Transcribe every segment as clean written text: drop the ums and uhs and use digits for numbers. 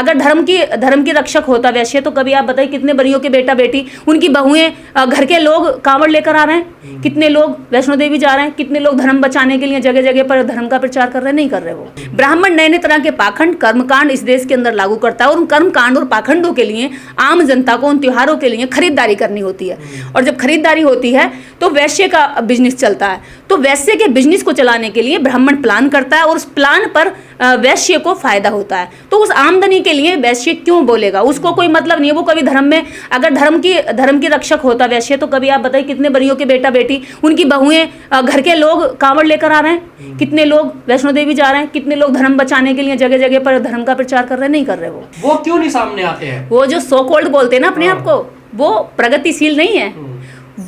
अगर धर्म की रक्षक होता वैश्य, तो कभी आप बताइए कितने बरियों के बेटा बेटी, उनकी बहुएं, घर के लोग कांवड़ लेकर आ रहे हैं, कितने लोग वैष्णो देवी जा रहे हैं, कितने लोग धर्म बचाने के लिए जगह जगह पर धर्म का प्रचार कर रहे हैं, नहीं कर रहे। वो ब्राह्मण नए नए तरह के पाखंड कर्मकांड इस देश के अंदर लागू करता है, और उन कर्मकांड और पाखंडों के लिए आम जनता को उन त्योहारों के लिए खरीदारी करनी होती है, और जब खरीदारी होती है तो वैश्य का बिजनेस चलता है। तो वैश्य के बिजनेस को चलाने के लिए ब्राह्मण प्लान करता है, और उस प्लान पर वैश्य को फायदा होता है। तो उस आमदनी के लिए वैश्य क्यों बोलेगा, उसको कोई मतलब नहीं है। वो कभी धर्म में, अगर धर्म की रक्षक होता वैश्य, तो कभी आप बताइए कितने बरियों के बेटा बेटी, उनकी बहुएं, घर के लोग कांवड़ लेकर आ रहे हैं, कितने लोग वैष्णो देवी जा रहे हैं, कितने लोग धर्म बचाने के लिए जगह जगह पर धर्म का प्रचार कर रहे हैं, नहीं कर रहे। वो क्यों नहीं सामने आते हैं? वो जो सो कॉल्ड बोलते हैं ना अपने आप को, वो प्रगतिशील नहीं है।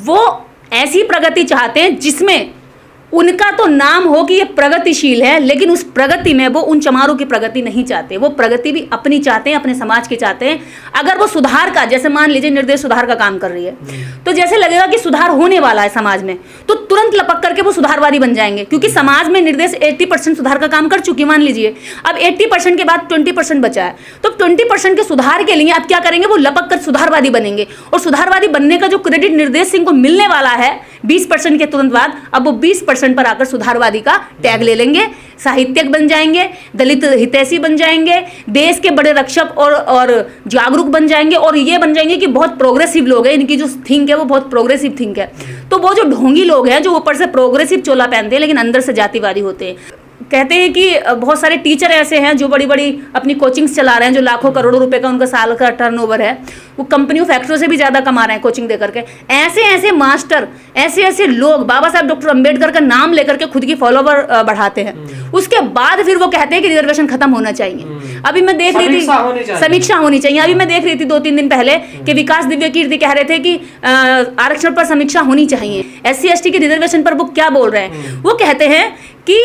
वो ऐसी प्रगति चाहते हैं जिसमें उनका तो नाम हो कि ये प्रगतिशील है, लेकिन उस प्रगति में वो उन चमारों की प्रगति नहीं चाहते। वो प्रगति भी अपनी चाहते हैं, अपने समाज की चाहते हैं। अगर वो सुधार का, जैसे मान लीजिए निर्देश सुधार का काम कर रही है, तो जैसे लगेगा कि सुधार होने वाला है समाज में, तो तुरंत लपक करके वो सुधारवादी बन जाएंगे, क्योंकि समाज में निर्देश 80% सुधार का काम कर चुकी, मान लीजिए। अब 80% के बाद 20% बचा है, तो 20% के सुधार के लिए आप क्या करेंगे, वो लपक कर सुधारवादी बनेंगे। और सुधारवादी बनने का जो क्रेडिट निर्देश सिंह को मिलने वाला है 20% के तुरंत बाद, अब वो 20% पर आकर सुधारवादी का टैग ले लेंगे, साहित्यक बन जाएंगे, दलित हितैषी बन जाएंगे, देश के बड़े रक्षक और जागरूक बन जाएंगे, और ये बन जाएंगे कि बहुत प्रोग्रेसिव लोग हैं, इनकी जो थिंक है वो बहुत प्रोग्रेसिव थिंक है। तो वो जो ढोंगी लोग हैं, जो ऊपर से प्रोग्रेसिव चोला पहनते हैं लेकिन अंदर से जातिवादी होते हैं। कहते हैं कि बहुत सारे टीचर ऐसे हैं जो बड़ी बड़ी अपनी कोचिंग्स चला रहे हैं, जो लाखों करोड़ों रुपए का उनका साल का टर्नओवर है, वो कंपनियों फैक्ट्रियों से भी ज़्यादा कमा रहे हैं कोचिंग दे करके। ऐसे ऐसे मास्टर, ऐसे ऐसे लोग बाबा साहब डॉक्टर अंबेडकर का नाम लेकर के खुद की फॉलोवर बढ़ाते हैं। उसके बाद फिर वो कहते हैं कि रिजर्वेशन खत्म होना चाहिए। अभी मैं देख रही थी, समीक्षा होनी चाहिए। अभी मैं देख रही थी 2-3 दिन पहले कि विकास दिव्य कीर्ति कह रहे थे कि आरक्षण पर समीक्षा होनी चाहिए। SC/ST के रिजर्वेशन पर वो क्या बोल रहे हैं, वो कहते हैं कि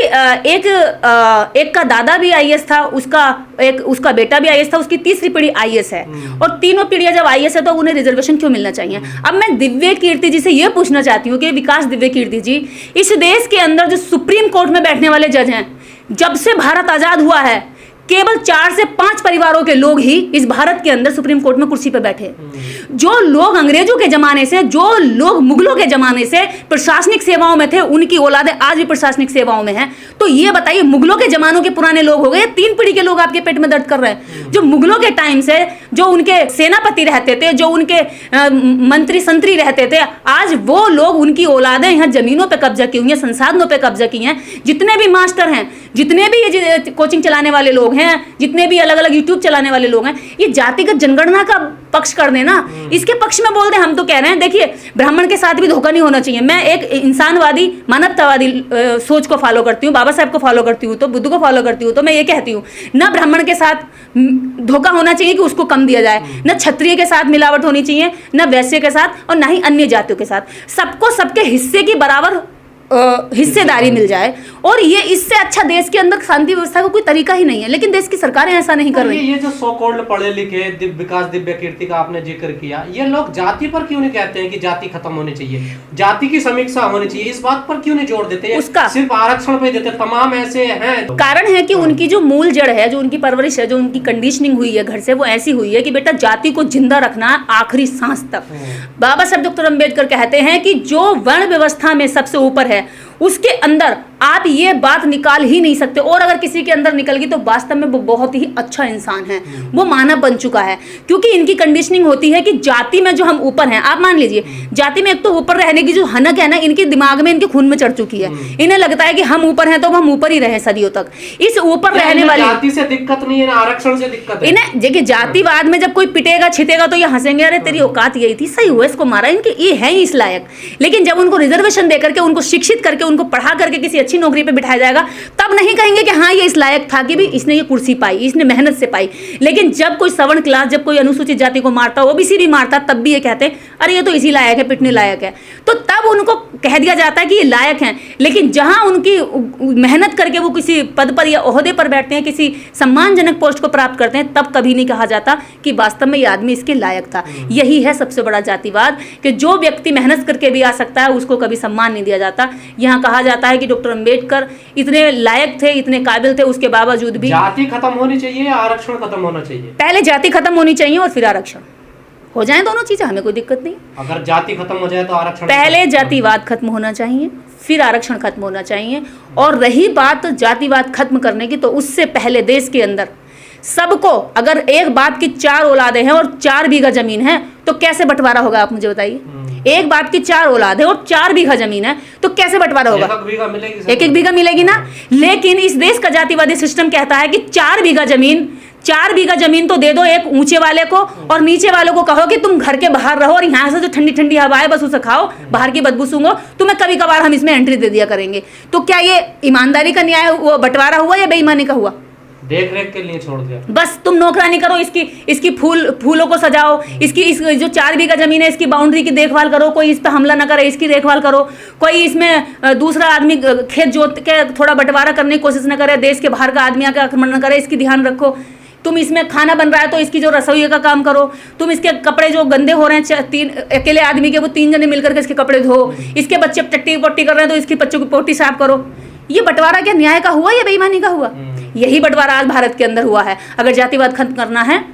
एक का दादा भी IAS था, उसका बेटा भी IAS था, उसकी तीसरी पीढ़ी IAS है, और तीनों पीढ़ियां जब IAS है तो उन्हें रिजर्वेशन क्यों मिलना चाहिए। अब मैं दिव्य कीर्ति जी से ये पूछना चाहती हूँ कि विकास दिव्य कीर्ति जी, इस देश के अंदर जो सुप्रीम कोर्ट में बैठने वाले जज हैं, जब से भारत आजाद हुआ है केवल 4 से 5 परिवारों के लोग ही इस भारत के अंदर सुप्रीम कोर्ट में कुर्सी पर बैठे। जो लोग अंग्रेजों के जमाने से, जो लोग मुगलों के जमाने से प्रशासनिक सेवाओं में थे, उनकी औलादें आज भी प्रशासनिक सेवाओं में हैं। तो ये बताइए, मुगलों के जमानों के पुराने लोग हो गए, 3 पीढ़ी के लोग आपके पेट में दर्द कर रहे हैं। जो मुगलों के टाइम से जो उनके सेनापति रहते थे, जो उनके मंत्री संतरी रहते थे, आज वो लोग, उनकी औलादें यहाँ जमीनों पर कब्जा की हुई हैं, संसाधनों पर कब्जा की हैं। जितने भी मास्टर हैं, जितने भी ये कोचिंग चलाने वाले लोग हैं, जितने भी अलग अलग यूट्यूब चलाने वाले लोग हैं, ये जातिगत जनगणना का पक्ष कर देना, इसके पक्ष में बोल दे। हम तो कह रहे हैं, देखिए ब्राह्मण के साथ भी धोखा नहीं होना चाहिए। मैं एक इंसानवादी, मानवतावादी सोच को फॉलो करती हूँ, बाबा साहब को फॉलो करती हूँ, तो बुद्ध को फॉलो करती हूँ। तो मैं ये कहती हूँ, ना ब्राह्मण के साथ धोखा होना चाहिए कि उसको कम दिया जाए, ना क्षत्रिय के साथ मिलावट होनी चाहिए, ना वैश्य के साथ, और ना ही अन्य जातियों के साथ। सबको सबके हिस्से की बराबर हिस्सेदारी मिल जाए, और ये इससे अच्छा देश के अंदर शांति व्यवस्था का कोई तरीका ही नहीं है। लेकिन देश की सरकारें ऐसा नहीं कर रही। ये जो सो कॉल्ड पढ़े लिखे विकास दिव्य कीर्ति का आपने जिक्र किया, ये लोग जाति पर क्यों नहीं कहते हैं कि जाति खत्म होनी चाहिए, जाति की समीक्षा होनी चाहिए, इस बात पर क्यों नहीं जोर देते? उसका सिर्फ आरक्षण पे देते। तमाम ऐसे हैं, कारण है कि उनकी जो मूल जड़ है, जो उनकी परवरिश है, जो उनकी कंडीशनिंग हुई है घर से, वो ऐसी हुई है कि बेटा जाति को जिंदा रखना है आखिरी सांस तक। बाबा साहब डॉक्टर अंबेडकर कहते हैं कि जो वर्ण व्यवस्था में सबसे ऊपर है, उसके अंदर आप ये बात निकाल ही नहीं सकते, और अगर किसी के अंदर निकल गई तो वास्तव में वो बहुत ही अच्छा इंसान है, वो मानव बन चुका है। क्योंकि इनकी कंडीशनिंग होती है कि जाति में जो हम ऊपर हैं, आप मान लीजिए जाति में एक तो ऊपर रहने की जो हनक है ना, इनके दिमाग में, इनके खून में चढ़ चुकी है। इन्हें लगता है कि हम ऊपर हैं तो हम ऊपर ही रहे सदियों तक। इस ऊपर रहने वाले जाति से दिक्कत नहीं है, आरक्षण से दिक्कत है। इन्हें देखिए, जातिवाद में जब कोई पिटेगा छिटेगा तो ये हंसेंगे, अरे तेरी औकात यही थी, सही हुआ इसको मारा, इनके ये है ही इस लायक। लेकिन जब उनको रिजर्वेशन देकर के, उनको शिक्षित करके, उनको पढ़ा करके किसी अच्छी नौकरी पे बिठाया जाएगा, तब नहीं कहेंगे कि हाँ ये इस लायक था कि भी इसने ये कुर्सी पाई, इसने मेहनत से पाई। लेकिन जब कोई सवर्ण क्लास, जब कोई अनुसूचित जाति को मारता, OBC भी मारता, तब भी ये कहते हैं अरे ये तो इसी लायक है, पिटने लायक है। तो तब उनको कह दिया जाता है कि ये लायक हैं। लेकिन जहां उनकी मेहनत करके वो किसी पद पर या ओहदे पर बैठते हैं, किसी सम्मानजनक पोस्ट को प्राप्त करते हैं, तब कभी नहीं कहा जाता कि वास्तव में ये आदमी इसके लायक था। यही है सबसे बड़ा जातिवाद, कि जो व्यक्ति मेहनत करके भी आ सकता है उसको कभी सम्मान नहीं दिया जाता। यहाँ कहा जाता है कि डॉक्टर अम्बेडकर इतने लायक थे, इतने काबिल थे, उसके बावजूद भी जाति खत्म होनी चाहिए या आरक्षण खत्म होना चाहिए? पहले जाति खत्म होनी चाहिए और फिर आरक्षण हो जाए, दोनों चीजें, हमें कोई दिक्कत नहीं। अगर जाति खत्म हो जाए तो आरक्षण, पहले जातिवाद खत्म होना चाहिए, फिर आरक्षण खत्म होना चाहिए। और रही बात जातिवाद खत्म करने की, तो उससे पहले देश के अंदर सबको, अगर एक बाप की 4 औलादें हैं और 4 बीघा जमीन है, तो कैसे बंटवारा होगा, आप मुझे बताइए। एक बाप की 4 औलाद है और 4 बीघा जमीन है, तो कैसे बंटवारा होगा? एक एक बीघा मिलेगी ना। लेकिन इस देश का जातिवादी सिस्टम कहता है कि 4 बीघा जमीन तो दे दो एक ऊंचे वाले को, और नीचे वालों को कहो कि तुम घर के बाहर रहो और यहाँ से जो ठंडी ठंडी हवा है बस उसे खाओ, बाहर की बदबू सूंघो, तुम्हें कभी कभार हम इसमें एंट्री दे दिया करेंगे। तो क्या ये ईमानदारी का न्याय वो बंटवारा हुआ या बेईमानी का हुआ? देख रेख के लिए छोड़ दिया। बस तुम नौकरानी करो, इसकी फूलों को सजाओ, इस जो 4 बीघा जमीन है इसकी बाउंड्री की देखभाल करो, कोई इस पर हमला ना करे इसकी देखभाल करो, कोई इसमें दूसरा आदमी खेत जोत के थोड़ा बंटवारा करने की कोशिश ना करे, देश के बाहर का आदमी आकर आक्रमण न करे, इसकी ध्यान रखो। तुम इसमें खाना बन रहा है तो इसकी जो रसोई का काम करो, तुम इसके कपड़े जो गंदे हो रहे हैं 3 अकेले आदमी के, वो 3 जने मिलकर के इसके कपड़े धो, इसके बच्चे टट्टी पोटी कर रहे हैं तो इसके बच्चों की पोटी साफ करो। ये बंटवारा क्या न्याय का हुआ या बेईमानी का हुआ? यही बंटवारा आज भारत के अंदर हुआ है। अगर जातिवाद खत्म करना है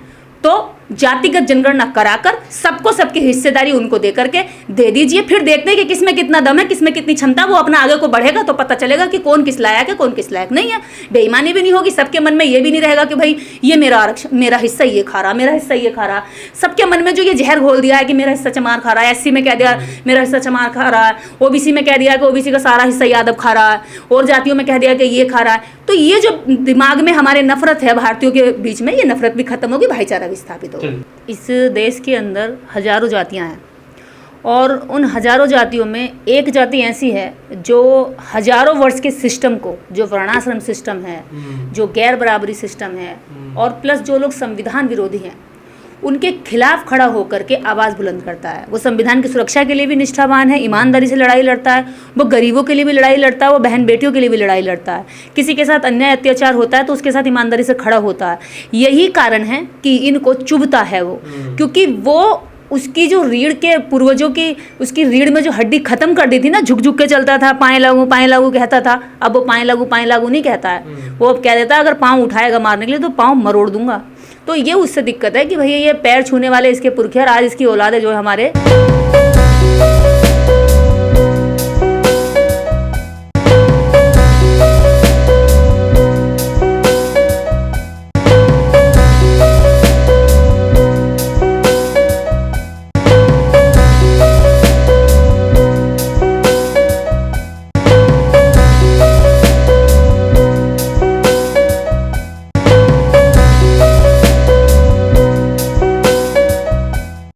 तो जातिगत जनगणना कराकर सबको सबकी हिस्सेदारी उनको दे करके दे दीजिए, फिर देखते हैं कि किसमें कितना दम है, किसमें कितनी क्षमता, वो अपना आगे को बढ़ेगा तो पता चलेगा कि कौन किस लायक है, कौन किस लायक नहीं है। बेईमानी भी नहीं होगी, सबके मन में ये भी नहीं रहेगा कि भाई ये मेरा आरक्षण, मेरा हिस्सा ये खा रहा, मेरा हिस्सा ये खा रहा। सबके मन में जो ये जहर घोल दिया है कि मेरा हिस्सा चमार खा रहा है, एससी में कह दिया मेरा हिस्सा चमार खा रहा है, ओबीसी में कह दिया कि ओबीसी का सारा हिस्सा यादव खा रहा है, और जातियों में कह दिया कि ये खा रहा है। तो ये जो दिमाग में हमारे नफरत है भारतीयों के बीच में, ये नफरत भी खत्म होगी, भाईचारा भी स्थापित होगा। इस देश के अंदर हजारों जातियां हैं, और उन हजारों जातियों में एक जाति ऐसी है जो हजारों वर्ष के सिस्टम को, जो वर्णाश्रम सिस्टम है, जो गैर बराबरी सिस्टम है, और प्लस जो लोग संविधान विरोधी हैं, उनके खिलाफ खड़ा होकर के आवाज़ बुलंद करता है। वो संविधान की सुरक्षा के लिए भी निष्ठावान है, ईमानदारी से लड़ाई लड़ता है, वो गरीबों के लिए भी लड़ाई लड़ता है, वो बहन बेटियों के लिए भी लड़ाई लड़ता है। किसी के साथ अन्याय अत्याचार होता है तो उसके साथ ईमानदारी से खड़ा होता है। यही कारण है कि इनको चुभता है वो, क्योंकि वो उसकी जो रीढ़ के पूर्वजों की, उसकी रीढ़ में जो हड्डी खत्म कर दी थी ना, झुक झुक के चलता था, पाएँ लागू कहता था। अब वो पाएँ लागू नहीं कहता है, वो अब कह देता है अगर पाँव उठाएगा मारने के लिए तो पाँव मरोड़ दूंगा। तो ये उससे दिक्कत है कि भैया ये पैर छूने वाले इसके पुरखे, और आज इसकी औलाद है जो हमारे